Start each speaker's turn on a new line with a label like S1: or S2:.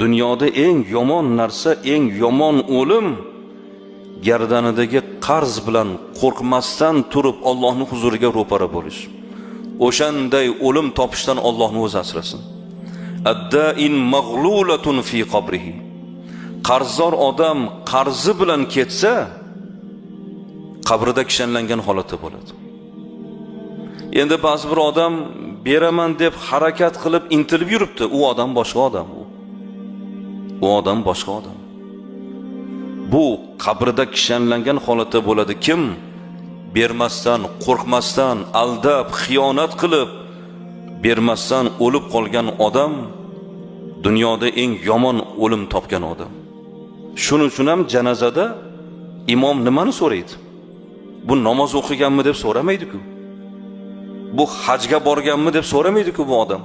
S1: Dunyoda eng yomon narsa, eng yomon o'lim gardanidagi qarz bilan qo'rqmasdan turib Allohning huzuriga ro'para bo'lish. O'shanday o'lim topishdan Allohning o'zi asrasin. Adda'in mag'lulatun fi qabrihi. Qarzdor odam qarzi bilan ketsa, qabrida kishanlangan holatda bo'ladi. Endi ba'zi bir odam beraman deb harakat qilib intilib yuribdi. U odam boshqa odam. U odam boshqa odam. Bu qabrida kishanlangan holatda bo'ladi. Kim bermasdan, qo'rqmasdan, aldab, xiyonat qilib bermasdan o'lib qolgan odam dunyoda eng yomon o'lim topgan odam. Shuning uchun ham janozada imom nimani so'raydi? Bu namoz o'qiganmi deb so'ramaydi-ku. Bu hajga borganmi deb so'ramaydi-ku bu odam.